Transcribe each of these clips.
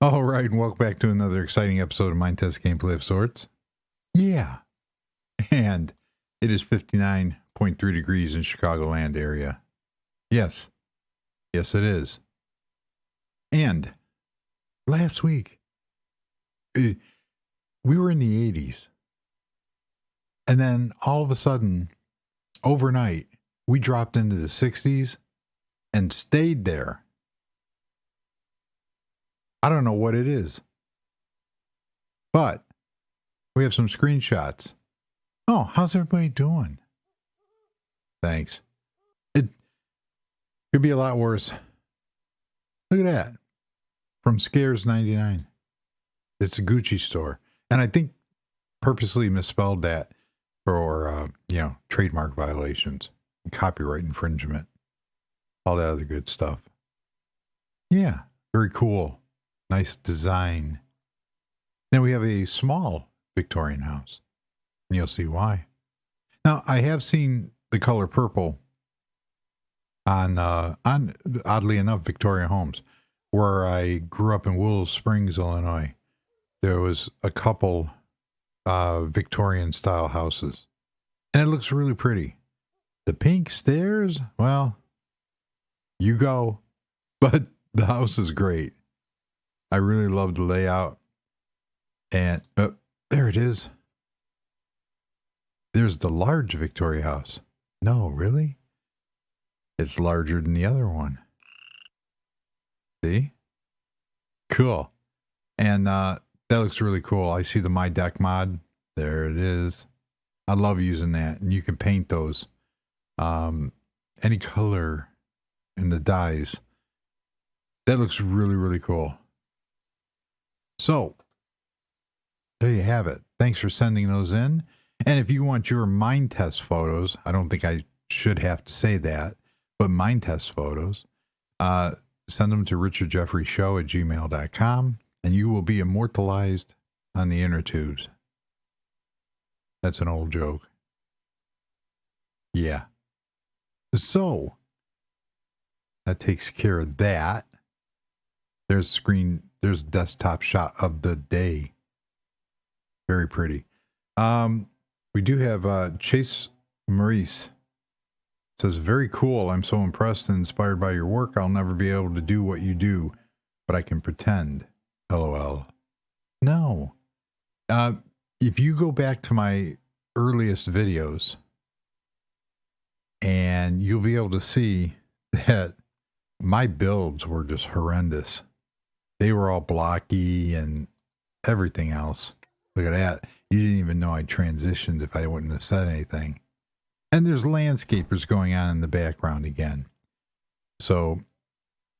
All right, and welcome back to another exciting episode of Minetest Gameplay of Sorts. Yeah, and it is 59.3 degrees in Chicagoland area. Yes, yes it is. And last week, we were in the 80s. And then all of a sudden, overnight, we dropped into the 60s and stayed there. I don't know what it is. But we have some screenshots. Oh, how's everybody doing? Thanks. It could be a lot worse. Look at that. From Scares 99. It's a Gucci store. And I think purposely misspelled that for, trademark violations, copyright infringement, all that other good stuff. Yeah, very cool. Nice design. Then we have a small Victorian house, and you'll see why. Now, I have seen the color purple on oddly enough, Victoria homes, where I grew up in Willow Springs, Illinois. There was a couple Victorian style houses, and it looks really pretty. The pink stairs, well, you go, but the house is great. I really love the layout. And there it is. There's the large Victoria house. No, really? It's larger than the other one. See? Cool. And that looks really cool. I see the My Deck mod. There it is. I love using that. And you can paint those any color in the dyes. That looks really, really cool. So, there you have it. Thanks for sending those in. And if you want your Minetest photos, I don't think I should have to say that, but Minetest photos, send them to richardjeffreyshow@gmail.com, and you will be immortalized on the inner tubes. That's an old joke. Yeah. So, that takes care of that. There's desktop shot of the day. Very pretty. We do have Chase Maurice says, very cool. I'm so impressed and inspired by your work. I'll never be able to do what you do, but I can pretend. LOL. No. If you go back to my earliest videos, and you'll be able to see that my builds were just horrendous. They were all blocky and everything else. Look at that. You didn't even know I transitioned if I wouldn't have said anything. And there's landscapers going on in the background again. So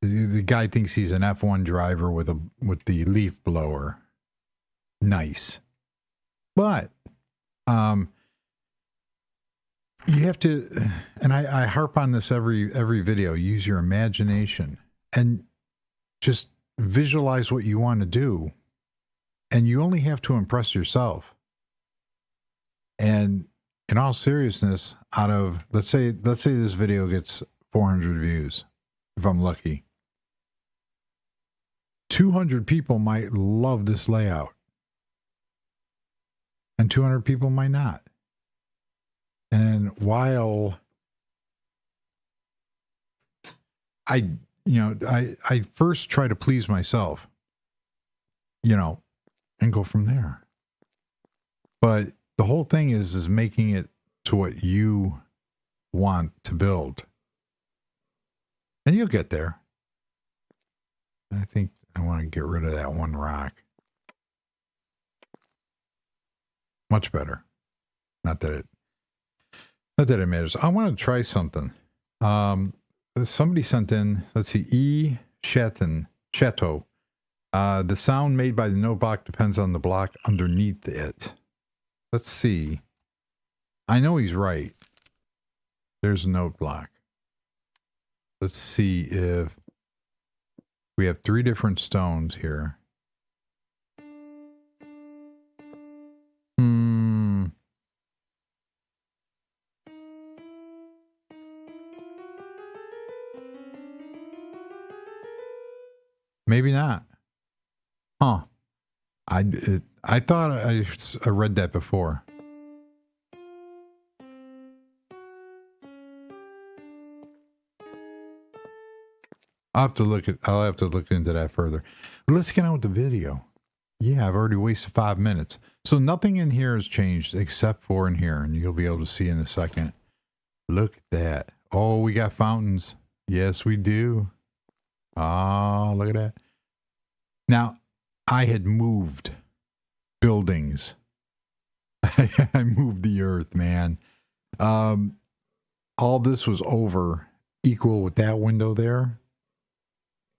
the guy thinks he's an F1 driver with the leaf blower. Nice. But you have to, and I harp on this every video, use your imagination and just visualize what you want to do. And you only have to impress yourself. And in all seriousness, out of, let's say this video gets 400 views, if I'm lucky, 200 people might love this layout. And 200 people might not. And while I first try to please myself, and go from there. But the whole thing is making it to what you want to build. And you'll get there. I think I want to get rid of that one rock. Much better. Not that it matters. I want to try something. Somebody sent in, let's see, E. Chateau. The sound made by the note block depends on the block underneath it. Let's see. I know he's right. There's a note block. Let's see if we have 3 different stones here. Maybe not. Huh. I thought I read that before. I'll have to look into that further. But let's get on with the video. Yeah, I've already wasted 5 minutes. So nothing in here has changed except for in here, and you'll be able to see in a second. Look at that. Oh, we got fountains. Yes, we do. Ah, look at that. Now, I had moved buildings. I moved the earth, man. All this was over equal with that window there.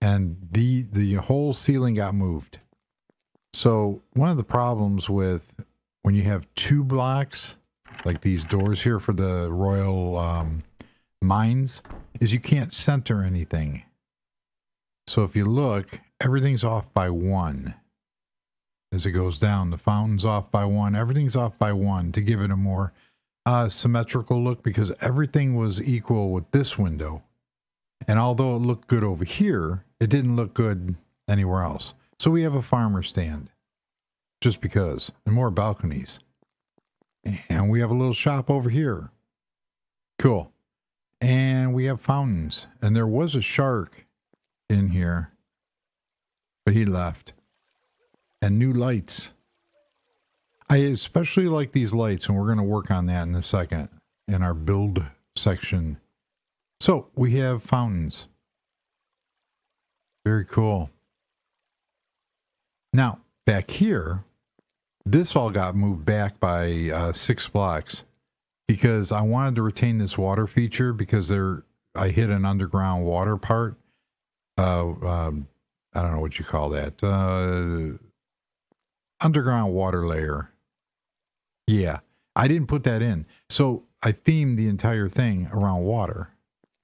And the whole ceiling got moved. So one of the problems with when you have 2 blocks, like these doors here for the royal mines, is you can't center anything. So if you look, everything's off by 1. As it goes down, the fountain's off by 1. Everything's off by 1 to give it a more symmetrical look, because everything was equal with this window. And although it looked good over here, it didn't look good anywhere else. So we have a farmer stand, just because, and more balconies. And we have a little shop over here. Cool. And we have fountains. And there was a shark in here, but he left. And new lights. I especially like these lights, and we're going to work on that in a second in our build section. So we have fountains. Very cool. Now, back here, this all got moved back by 6 blocks because I wanted to retain this water feature, because I hit an underground water part. I don't know what you call that. Underground water layer. Yeah, I didn't put that in. So I themed the entire thing around water.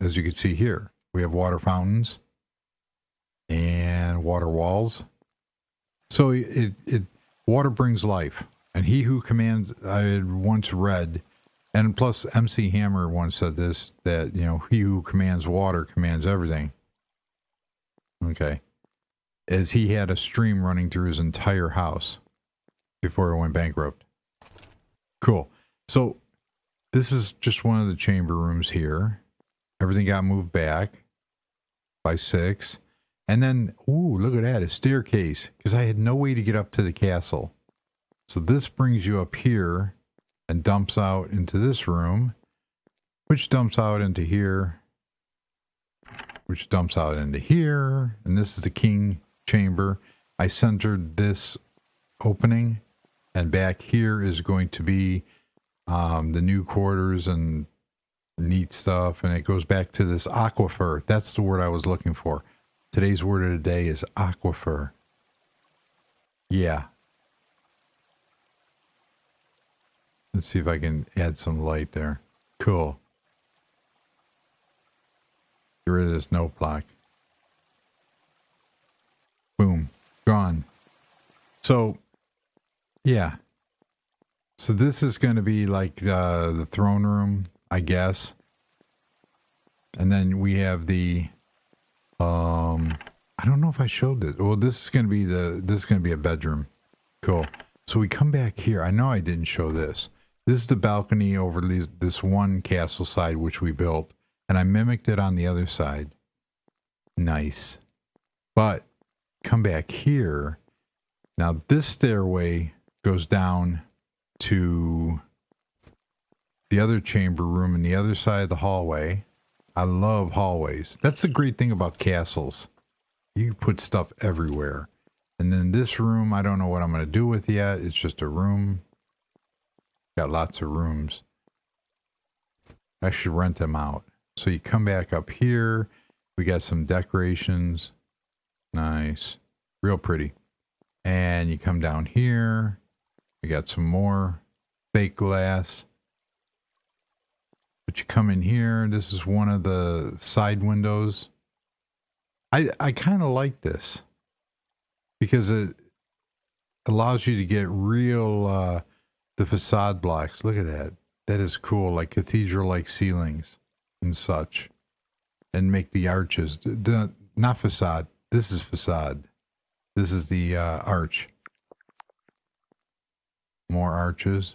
As you can see here, we have water fountains and water walls. So water brings life. And he who commands, I had once read, and plus MC Hammer once said this, that, you know, he who commands water commands everything. Okay. As he had a stream running through his entire house before it went bankrupt. Cool. So this is just one of the chamber rooms here. Everything got moved back by 6. And then, ooh, look at that, a staircase, because I had no way to get up to the castle. So this brings you up here and dumps out into this room, which dumps out into here, which dumps out into here. And this is the king chamber. I centered this opening, and back here is going to be the new quarters and neat stuff. And it goes back to this aquifer. That's the word I was looking for. Today's word of the day is aquifer. Yeah. Let's see if I can add some light there. Cool. Get rid of this note block. Boom. Gone. So, yeah. So this is going to be like the throne room, I guess. And then we have the... I don't know if I showed it. Well, this is going to be a bedroom. Cool. So we come back here. I know I didn't show this. This is the balcony over this one castle side, which we built, and I mimicked it on the other side. Nice. But come back here. Now this stairway goes down to the other chamber room in the other side of the hallway. I love hallways. That's the great thing about castles. You put stuff everywhere. And then this room, I don't know what I'm going to do with yet. It's just a room. Got lots of rooms. I should rent them out. So you come back up here. We got some decorations. Nice. Real pretty. And you come down here. We got some more fake glass. But you come in here, this is one of the side windows. I kind of like this because it allows you to get real, the facade blocks. Look at that. That is cool, like cathedral-like ceilings and such. And make the arches, not facade. This is facade. This is the arch. More arches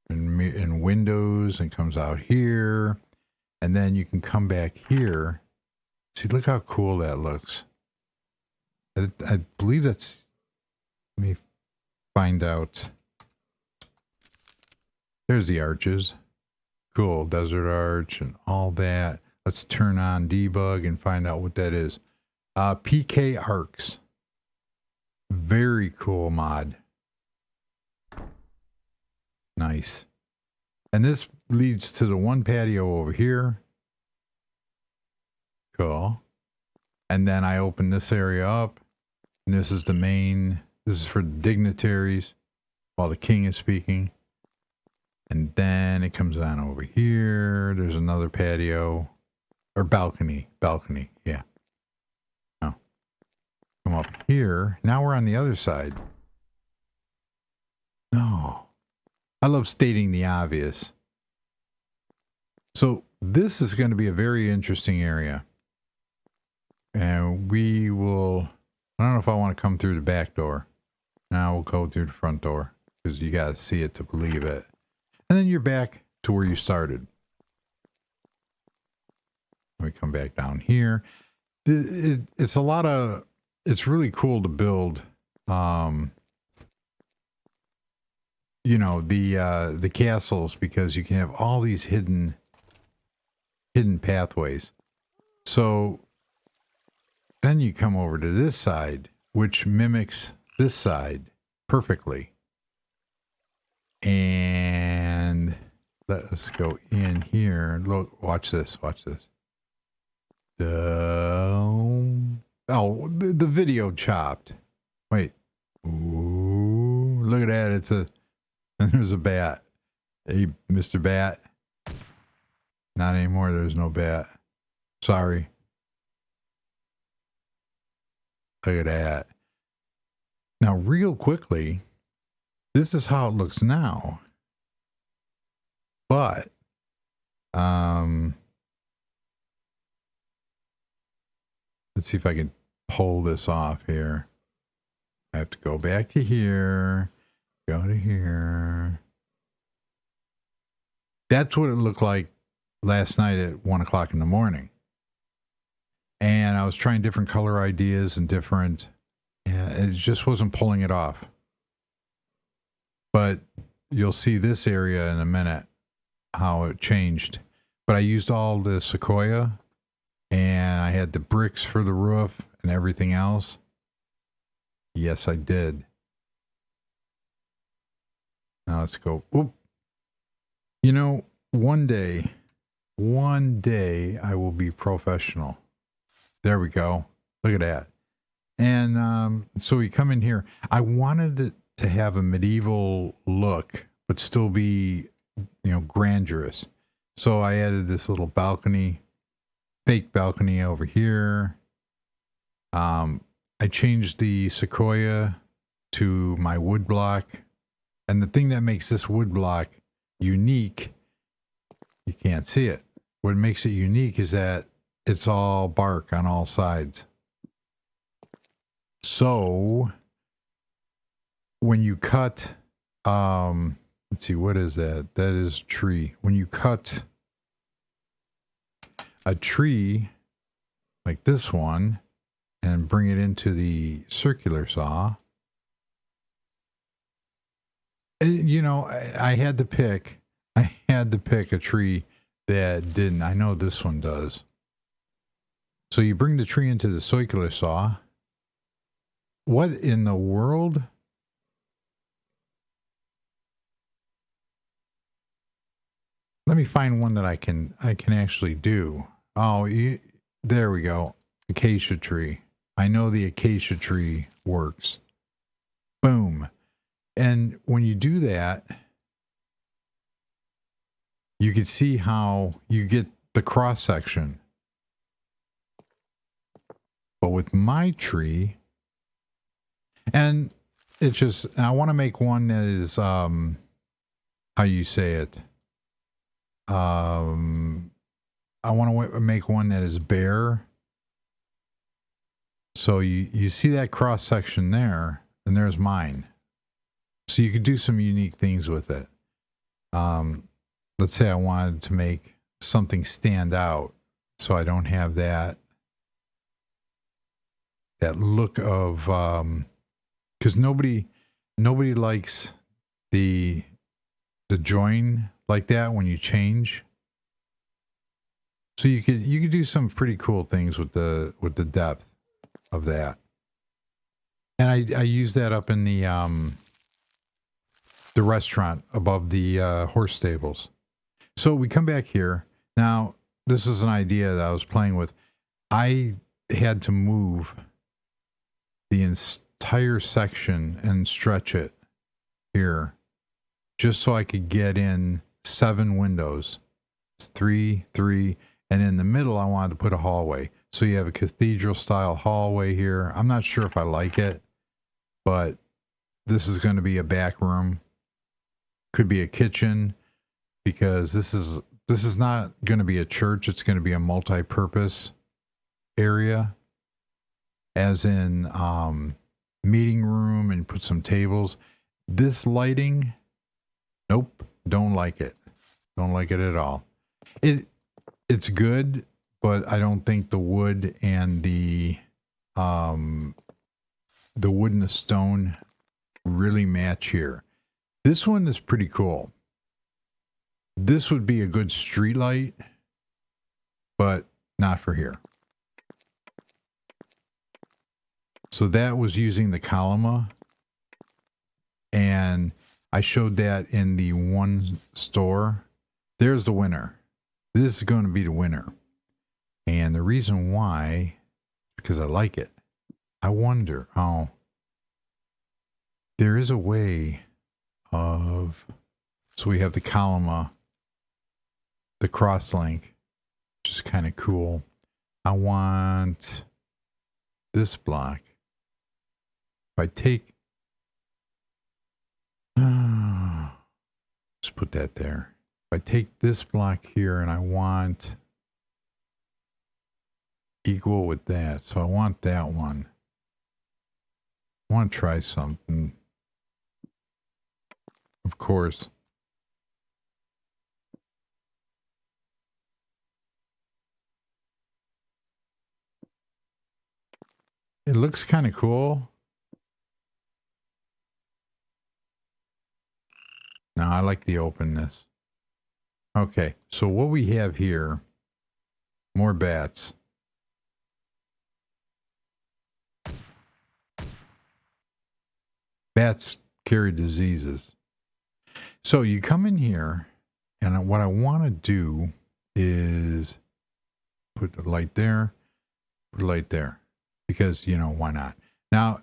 and windows, and comes out here. And then you can come back here. See, look how cool that looks. I believe that's, let me find out. There's the arches. Cool, desert arch and all that. Let's turn on debug and find out what that is. PK arcs. Very cool mod. Nice. And this leads to the one patio over here. Cool. And then I open this area up. And this is the main. This is for dignitaries while the king is speaking. And then it comes on over here. There's another patio. Or balcony. Balcony. Yeah. Oh. Come up here. Now we're on the other side. No. I love stating the obvious. So this is going to be a very interesting area. And we will, I don't know if I want to come through the back door. Now we'll go through the front door because you got to see it to believe it. And then you're back to where you started. We come back down here. It's a lot of, it's really cool to build, you know, the castles, because you can have all these hidden pathways. So then you come over to this side, which mimics this side perfectly. And let's go in here. Look, watch this. Watch this. Oh, the video chopped. Wait. Ooh, look at that. There's a bat. Hey, Mr. Bat. Not anymore. There's no bat. Sorry. Look at that. Now, real quickly, this is how it looks now. But, let's see if I can pull this off here. I have to go back to here. Go to here. That's what it looked like last night at 1 o'clock in the morning. And I was trying different color ideas and different, it just wasn't pulling it off. But you'll see this area in a minute, how it changed. But I used all the sequoia, and I had the bricks for the roof and everything else. Yes, I did. Now let's go. Oop. You know, one day I will be professional. There we go. Look at that. And so we come in here. I wanted it to have a medieval look, but still be, you know, grandiose. So I added this little balcony, fake balcony over here. I changed the sequoia to my wood block. And the thing that makes this wood block unique, you can't see it. What makes it unique is that it's all bark on all sides. So when you cut, let's see, what is that? That is tree. When you cut a tree like this one and bring it into the circular saw, you know, I had to pick a tree that didn't. I know this one does. So you bring the tree into the circular saw. What in the world? Let me find one that I can actually do. Oh, there we go. Acacia tree. I know the acacia tree works. Boom. And when you do that, you can see how you get the cross section. But with my tree, and it's just, I want to make one that is, how you say it. I want to make one that is bare. So you see that cross section there, and there's mine. So you could do some unique things with it. Let's say I wanted to make something stand out, so I don't have that look of, because nobody likes the join like that when you change. So you could do some pretty cool things with the depth of that. And I use that up in the restaurant above the horse stables. So we come back here. Now, this is an idea that I was playing with. I had to move the entire section and stretch it here just so I could get in 7 windows. It's 3, 3, and in the middle I wanted to put a hallway. So you have a cathedral style hallway here. I'm not sure if I like it, but this is going to be a back room. Could be a kitchen, because this is not going to be a church. It's going to be a multi-purpose area, as in meeting room, and put some tables. This lighting, nope, don't like it. Don't like it at all. It's good, but I don't think the wood and the wood and the stone really match here. This one is pretty cool. This would be a good street light, but not for here. So that was using the Columna, and I showed that in the one store. There's the winner. This is going to be the winner. And the reason why, because I like it. I wonder, there is a way of, so we have the Columna, the cross-link, which is kind of cool. I want this block. If I take, just put that there. If I take this block here and I want equal with that, so I want that one. I want to try something. Of course. It looks kind of cool. Now I like the openness. Okay, so what we have here, more bats. Bats carry diseases. So you come in here, and what I want to do is put the light there, put a light there, because, you know, why not? Now,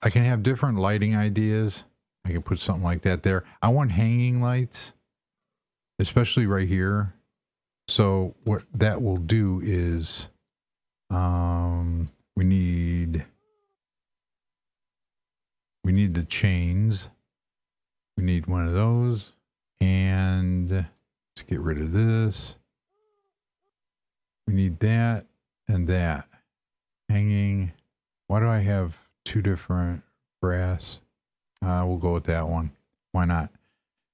I can have different lighting ideas. I can put something like that there. I want hanging lights, especially right here. So what that will do is, we need the chains. We need one of those, and let's get rid of this. We need that and that. Hanging. Why do I have 2 different brass? We'll go with that one. Why not?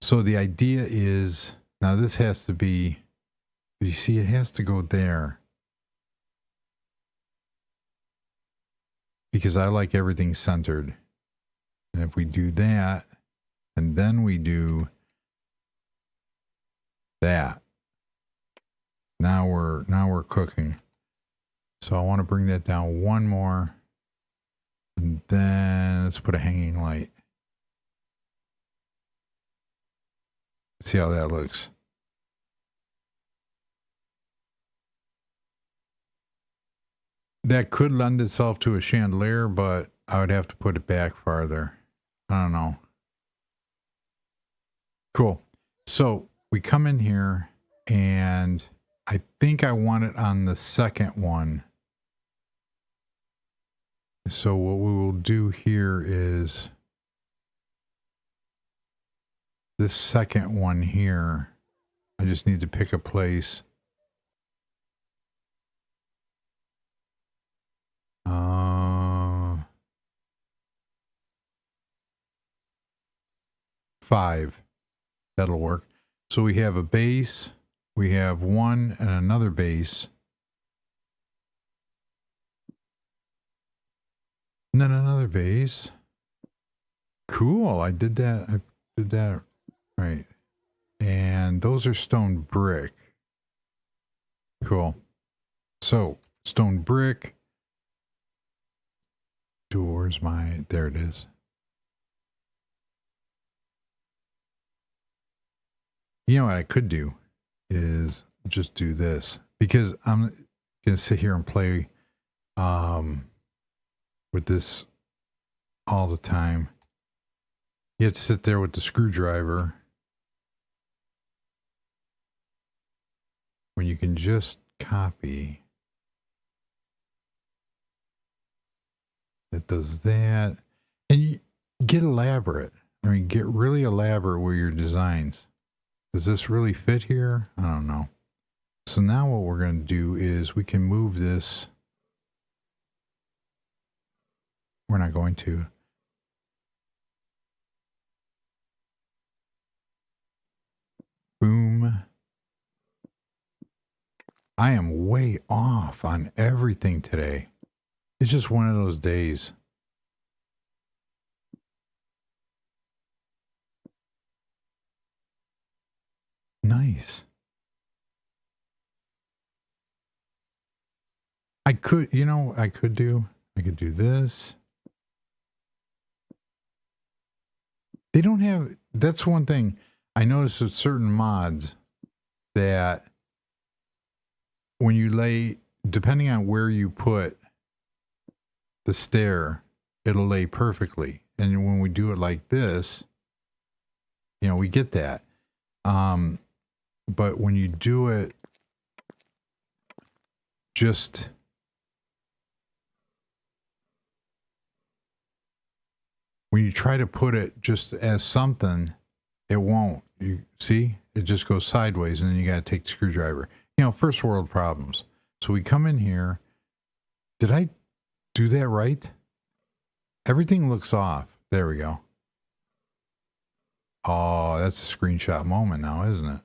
So the idea is, now this has to be, you see, it has to go there, because I like everything centered. And if we do that, and then we do that, now we're cooking. So I want to bring that down one more, and then let's put a hanging light. See how that looks. That could lend itself to a chandelier, but I would have to put it back farther. I don't know. Cool. So we come in here, and I think I want it on the second one. So what we will do here is this second one here. I just need to pick a place. 5. That'll work. So we have a base, we have one and another base, and then another base. Cool. I did that right. And those are stone brick. Cool. So stone brick. Where's my, there it is. You know what I could do is just do this, because I'm going to sit here and play with this all the time. You have to sit there with the screwdriver when you can just copy. It does that. And you get elaborate. I mean, get really elaborate with your designs. Does this really fit here? I don't know. So now what we're going to do is we can move this. We're not going to. Boom. I am way off on everything today. It's just one of those days. Nice. I could, you know, I could do this. They don't have, that's one thing I noticed with certain mods, that when you lay, depending on where you put the stair, it'll lay perfectly. And when we do it like this, you know, we get that. But when you do it just when you try to put it just as something, it won't. You see, it just goes sideways, and then you got to take the screwdriver. You know, first world problems. So we come in here. Did I do that right? Everything looks off. There we go. Oh, that's a screenshot moment now, isn't it?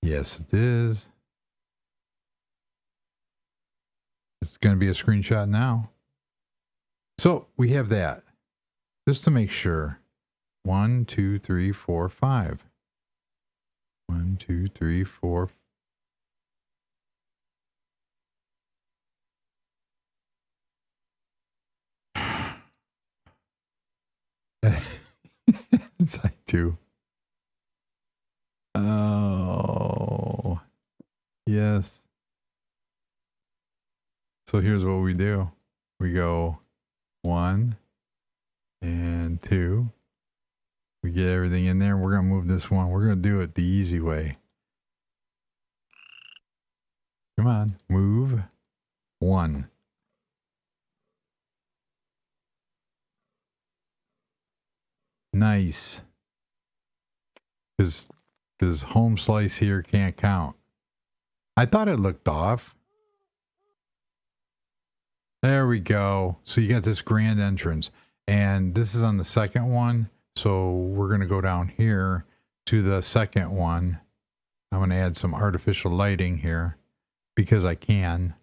Yes, it is. It's going to be a screenshot now. So we have that. Just to make sure. 1, 2, 3, 4, 5. 1, 2, 3, 4. It's like 2. Oh, yes. So here's what we do. We go 1 and 2. We get everything in there. We're going to move this one. We're going to do it the easy way. Come on, move 1. Nice. Because home slice here can't count. I thought it looked off. There we go. So you got this grand entrance, and this is on the second one. So we're going to go down here to the second one. I'm going to add some artificial lighting here because I can.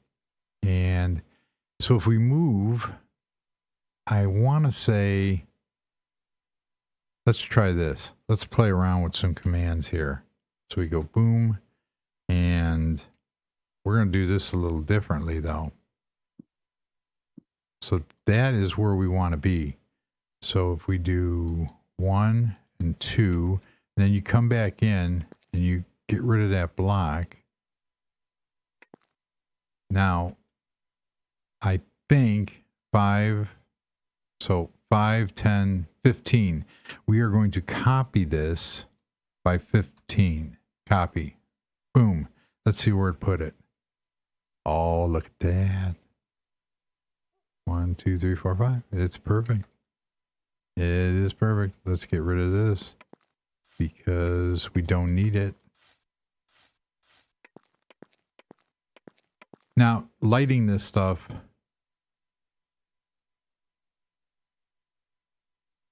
And so if we move, I want to say, let's try this. Let's play around with some commands here. So we go boom, and we're going to do this a little differently though. So that is where we want to be. So if we do 1 and 2, then you come back in and you get rid of that block. Now, I think 5, so 5, 10, 15. We are going to copy this by 15. Copy. Boom. Let's see where it put it. Oh, look at that. 1, 2, 3, 4, 5. It's perfect. It is perfect. Let's get rid of this because we don't need it. Now, lighting this stuff,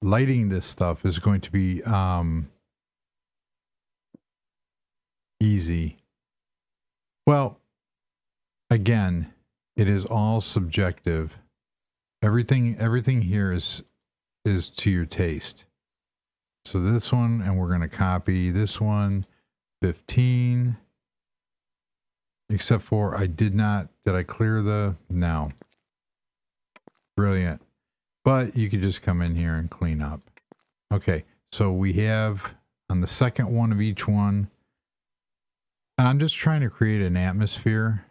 lighting this stuff is going to be easy. Well, again, it is all subjective. Everything here is to your taste. So this one, and we're going to copy this one, 15. Except for did I clear no. Brilliant. But you could just come in here and clean up. Okay, so we have on the second one of each one, and I'm just trying to create an atmosphere.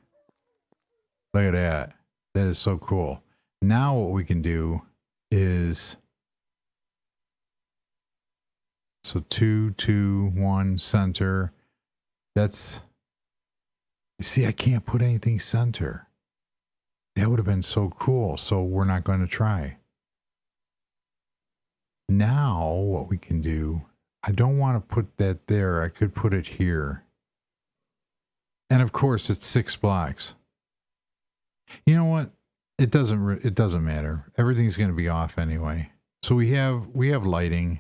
Look at that. That is so cool. Now what we can do is, so 2, 2, 1, center. That's, you see, I can't put anything center. That would have been so cool. So we're not going to try. Now what we can do, I don't want to put that there. I could put it here. And of course it's 6 blocks. You know what? It doesn't matter. Everything's going to be off anyway. So we have lighting.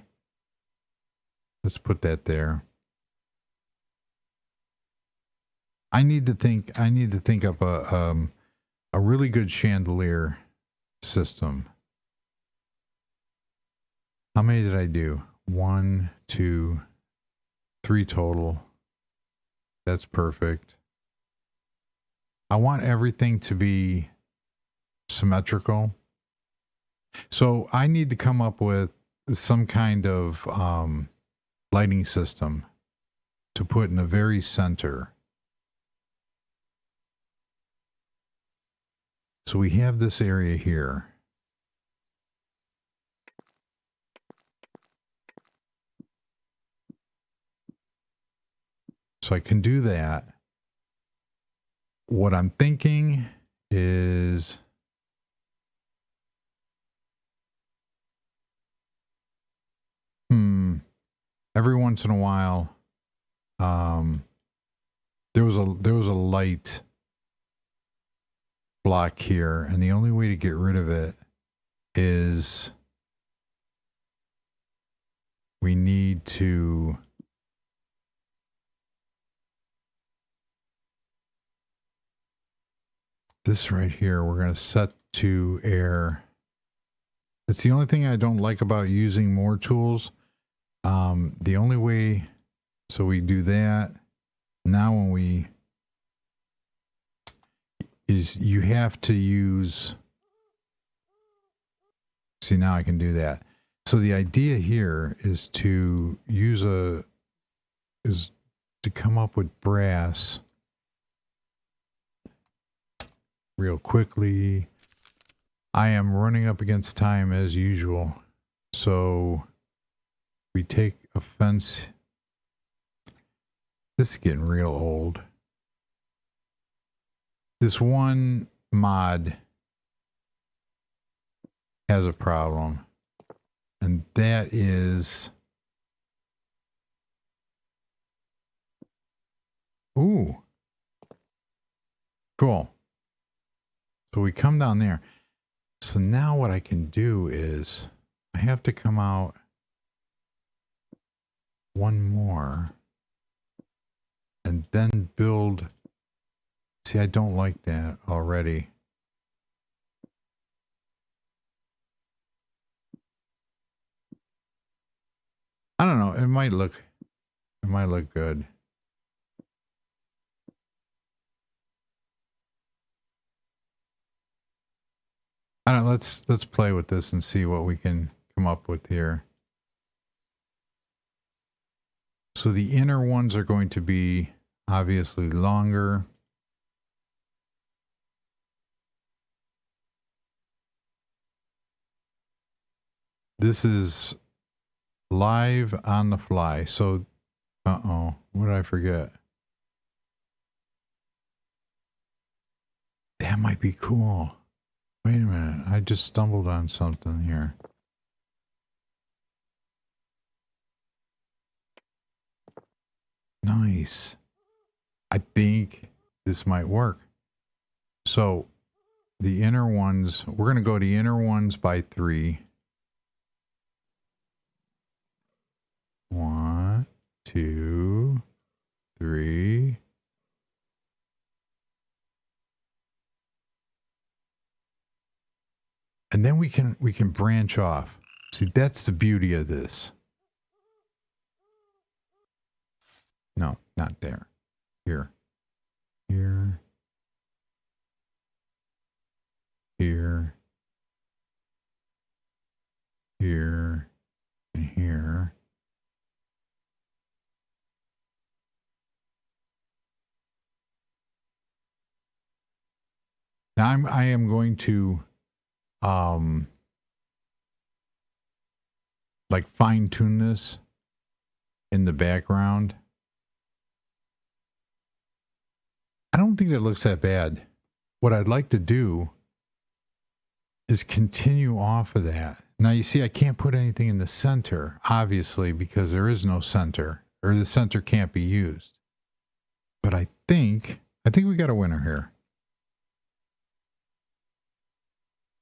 Let's put that there. I need to think up a really good chandelier system. How many did I do? 1, 2, 3 total. That's perfect. I want everything to be symmetrical. So I need to come up with some kind of lighting system to put in the very center. So we have this area here. So I can do that. What I'm thinking is every once in a while there was a light block here, and the only way to get rid of it is we need to this right here, we're going to set to air. It's the only thing I don't like about using more tools. The only way, so we do that. Now when we, is you have to use, see now I can do that. So the idea here is to use to come up with brass real quickly. I am running up against time as usual. So we take a fence. This is getting real old. This one mod has a problem, and that is, ooh, cool. So we come down there. So now what I can do is I have to come out one more and then build. See, I don't like that already. I don't know. It might look good. I don't know, let's play with this and see what we can come up with here. So the inner ones are going to be obviously longer. This is live on the fly. So, what did I forget? That might be cool. Wait a minute, I just stumbled on something here. Nice. I think this might work. So the inner ones, we're going to go to inner ones by 3. 2, 3. And then we can branch off. See, that's the beauty of this. No, not there. Here. Here. Here. Here. And here. Now I am going to like fine tune this in the background. I don't think that looks that bad. What I'd like to do is continue off of that. Now you see I can't put anything in the center, obviously, because there is no center, or the center can't be used. But I think we got a winner here.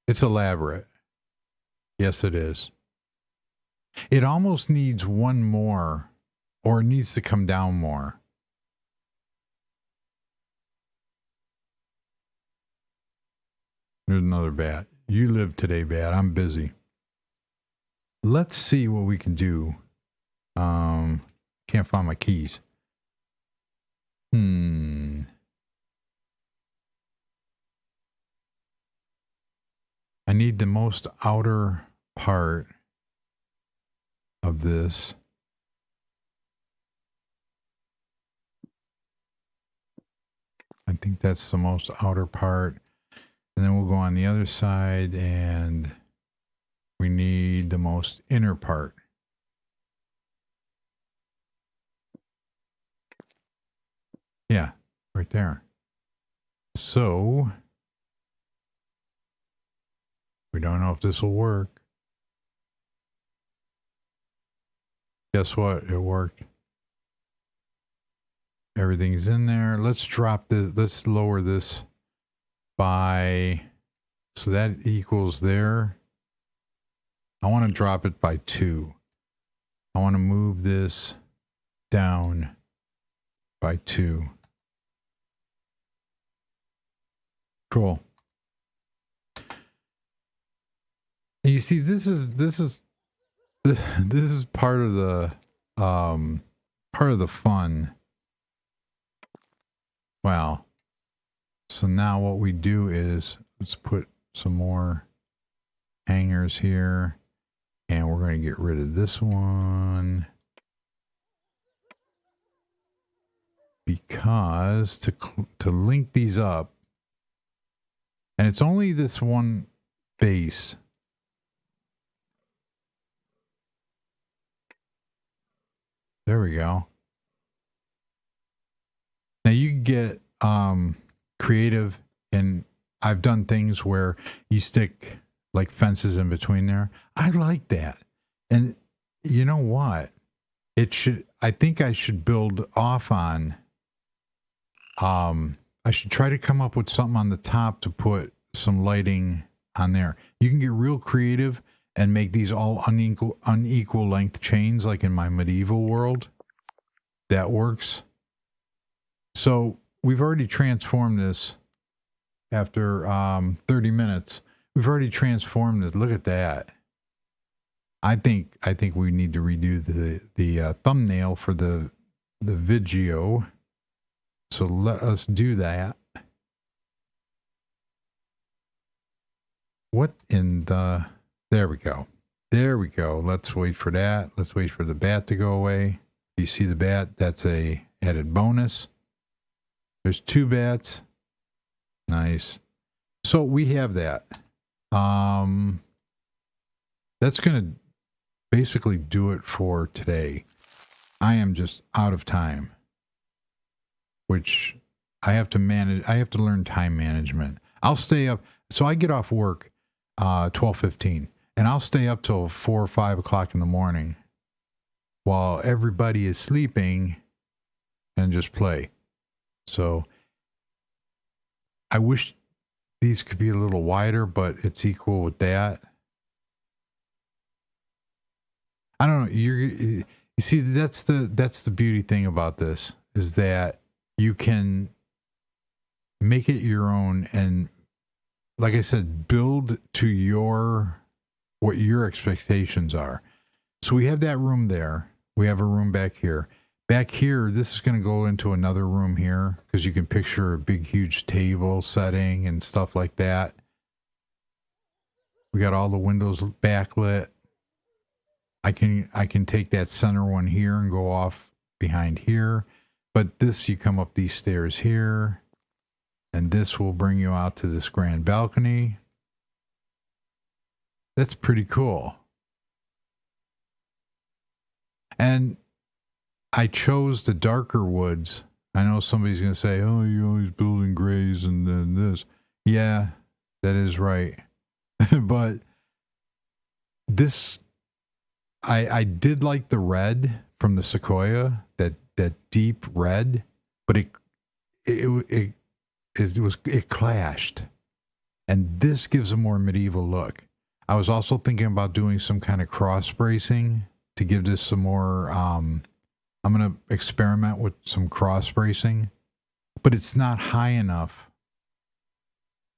It's elaborate. Yes, it is. It almost needs one more, or it needs to come down more. There's another bat. You live today, bat. I'm busy. Let's see what we can do. Can't find my keys. I need the most outer part of this. I think that's the most outer part. And then we'll go on the other side and we need the most inner part. Yeah, right there. So we don't know if this will work. Guess what? It worked. Everything's in there. Let's drop this. Let's lower this by, so that equals there. I want to drop it by 2. I want to move this down by 2. Cool. And you see, this is part of the fun. Wow. So now what we do is let's put some more hangers here, and we're going to get rid of this one because to link these up, and it's only this one base. There we go. Now you can get creative, and I've done things where you stick like fences in between there. I like that. And you know what? I think I should build off on, I should try to come up with something on the top to put some lighting on there. You can get real creative and make these all unequal length chains like in my medieval world. That works. So we've already transformed this after 30 minutes. We've already transformed it. Look at that. I think we need to redo the thumbnail for the video. So let us do that. What in the... There we go. There we go. Let's wait for that. Let's wait for the bat to go away. You see the bat? That's a added bonus. There's 2 bats. Nice. So we have that. That's going to basically do it for today. I am just out of time, which I have to manage. I have to learn time management. I'll stay up. So I get off work 12:15, and I'll stay up till 4 or 5 o'clock in the morning while everybody is sleeping and just play. So I wish these could be a little wider, but it's equal with that. I don't know. You see, that's the beauty thing about this, is that you can make it your own, and like I said, build to what your expectations are. So we have that room there. We have a room back here. Back here, this is going to go into another room here, because you can picture a big, huge table setting and stuff like that. We got all the windows backlit. I can take that center one here and go off behind here. But this, you come up these stairs here, and this will bring you out to this grand balcony. That's pretty cool. And I chose the darker woods. I know somebody's going to say, oh, you're always building grays and then this. Yeah, that is right. But this, I did like the red from the Sequoia, that deep red, but it clashed. And this gives a more medieval look. I was also thinking about doing some kind of cross bracing to give this some more, I'm going to experiment with some cross bracing, but it's not high enough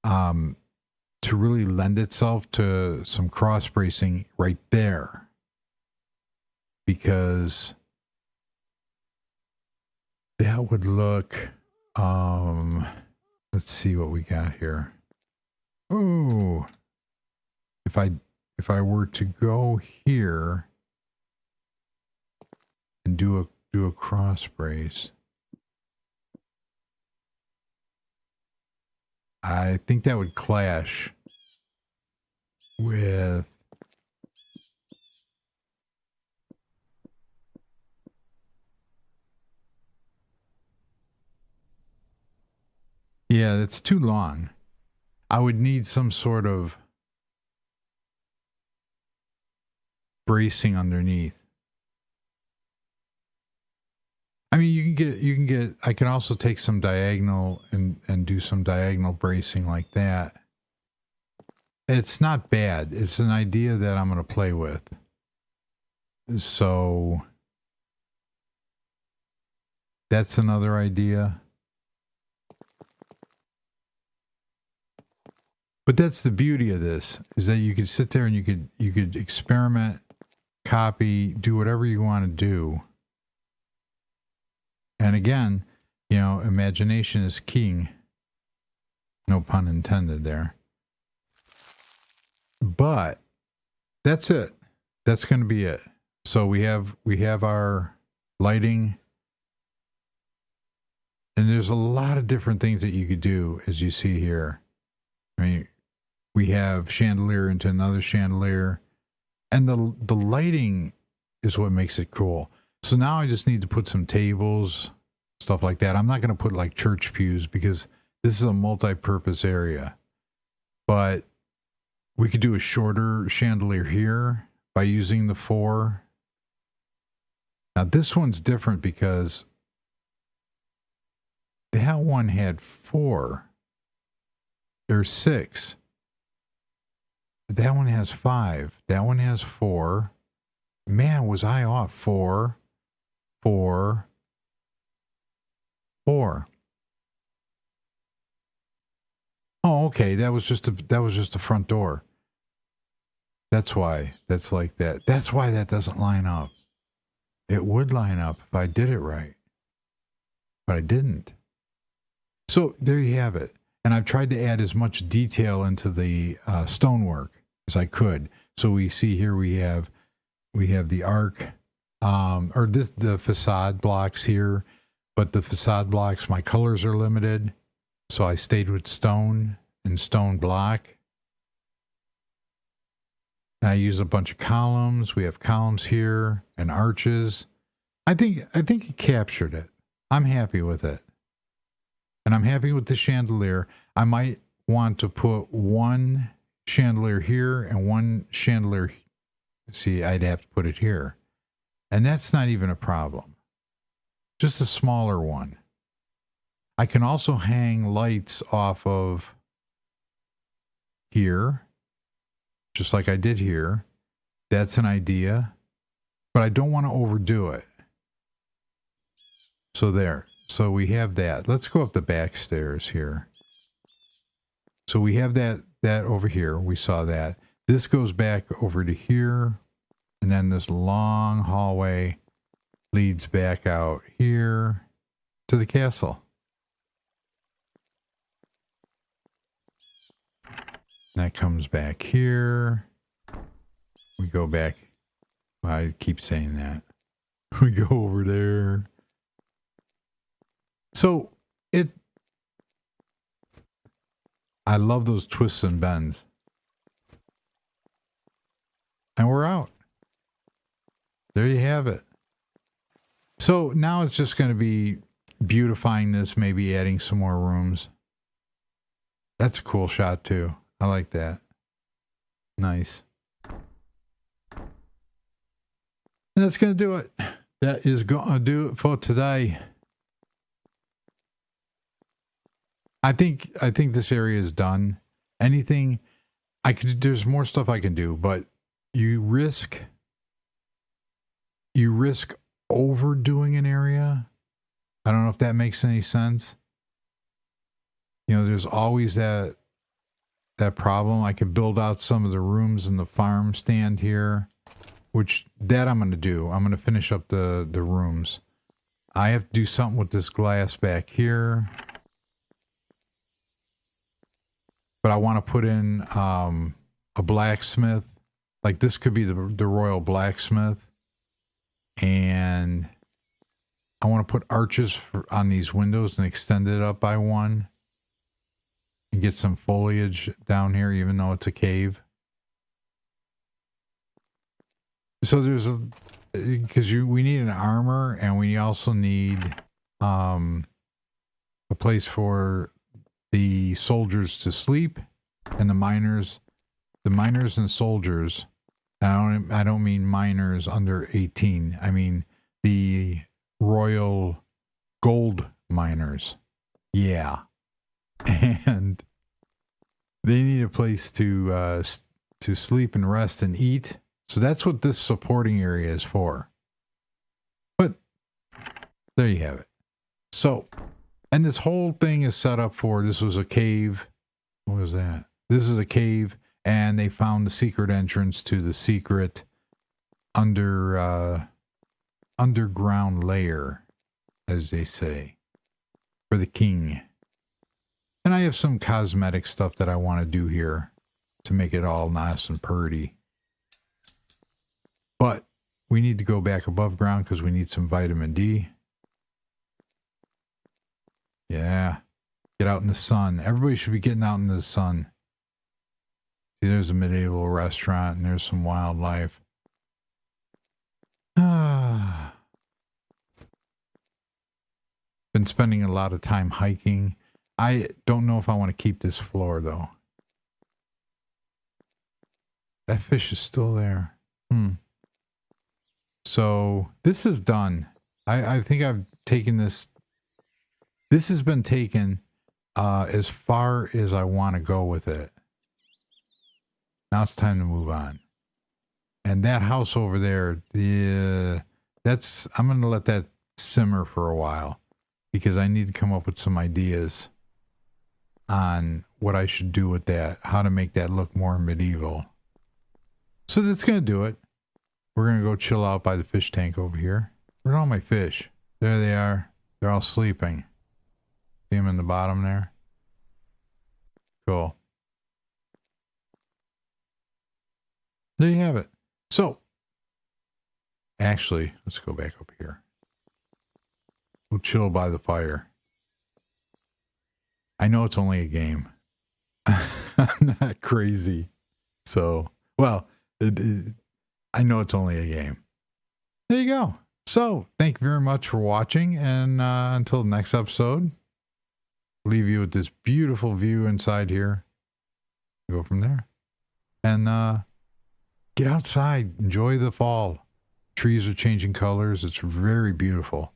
to really lend itself to some cross bracing right there, because that would look, let's see what we got here. Oh, if I were to go here and do a cross brace, I think that would clash with yeah, that's too long. I would need some sort of bracing underneath. I mean, you can get, I can also take some diagonal and do some diagonal bracing like that. It's not bad. It's an idea that I'm going to play with. So that's another idea. But that's the beauty of this, is that you could sit there and you could experiment, copy, do whatever you want to do. And again, you know, imagination is king. No pun intended there. But that's it. That's going to be it. So we have our lighting, and there's a lot of different things that you could do, as you see here. I mean, we have chandelier into another chandelier, and the lighting is what makes it cool. So now I just need to put some tables, stuff like that. I'm not going to put like church pews, because this is a multi-purpose area. But we could do a shorter chandelier here by using the 4. Now this one's different because that one had 4. There's 6. That one has 5. That one has 4. Man, was I off? 4, 4, 4. Oh, okay. That was just a front door. That's why that's like that. That's why that doesn't line up. It would line up if I did it right, but I didn't. So there you have it. And I've tried to add as much detail into the stonework as I could. So we see here we have the arc, the facade blocks here, but the facade blocks, my colors are limited, so I stayed with stone and stone block. And I use a bunch of columns. We have columns here and arches. I think it captured it. I'm happy with it. And I'm happy with the chandelier. I might want to put one chandelier here and one chandelier. See, I'd have to put it here. And that's not even a problem. Just a smaller one. I can also hang lights off of here, just like I did here. That's an idea. but I don't want to overdo it. So there. So we have that. Let's go up the back stairs here. So we have that over here. We saw that. This goes back over to here. And then this long hallway leads back out here to the castle. That comes back here. We go back. I keep saying that. We go over there. So I love those twists and bends. And we're out. There you have it. So now it's just going to be beautifying this, maybe adding some more rooms. That's a cool shot too. I like that. Nice. And that's going to do it. That is going to do it for today. I think this area is done. Anything I could, there's more stuff I can do, but you risk overdoing an area. I don't know if that makes any sense. You know, there's always that problem. I could build out some of the rooms in the farm stand here, which that I'm going to do. I'm going to finish up the rooms. I have to do something with this glass back here. But I want to put in a blacksmith. Like this could be the royal blacksmith. And I want to put arches on these windows and extend it up by one. And get some foliage down here, even though it's a cave. So there's because we need an armor, and we also need a place for the soldiers to sleep, and the miners and soldiers. And I don't mean miners under 18. I mean the royal gold miners. Yeah. And they need a place to sleep and rest and eat. So that's what this supporting area is for. But there you have it. So, and this whole thing is set up for, this was a cave. What was that? This is a cave, and they found the secret entrance to the secret underground lair, as they say, for the king. And I have some cosmetic stuff that I want to do here to make it all nice and pretty. But we need to go back above ground because we need some vitamin D. Yeah. Get out in the sun. Everybody should be getting out in the sun. See, there's a medieval restaurant and there's some wildlife. Been spending a lot of time hiking. I don't know if I want to keep this floor, though. That fish is still there. So this is done. I think I've taken this. This has been taken as far as I want to go with it. Now it's time to move on. And that house over there, I'm going to let that simmer for a while because I need to come up with some ideas on what I should do with that, how to make that look more medieval. So that's going to do it. We're going to go chill out by the fish tank over here. Where's all my fish? There they are. They're all sleeping. See them in the bottom there? Cool. There you have it. So, actually, let's go back up here. We'll chill by the fire. I know it's only a game. I'm not crazy. So, well, I know it's only a game. There you go. So, thank you very much for watching. And until the next episode, leave you with this beautiful view inside here. Go from there. And get outside. Enjoy the fall. Trees are changing colors. It's very beautiful.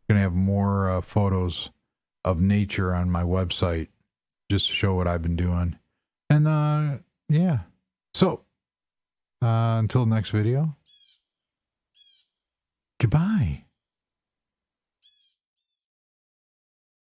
I'm going to have more photos of nature on my website just to show what I've been doing. And yeah. So, until next video, Goodbye.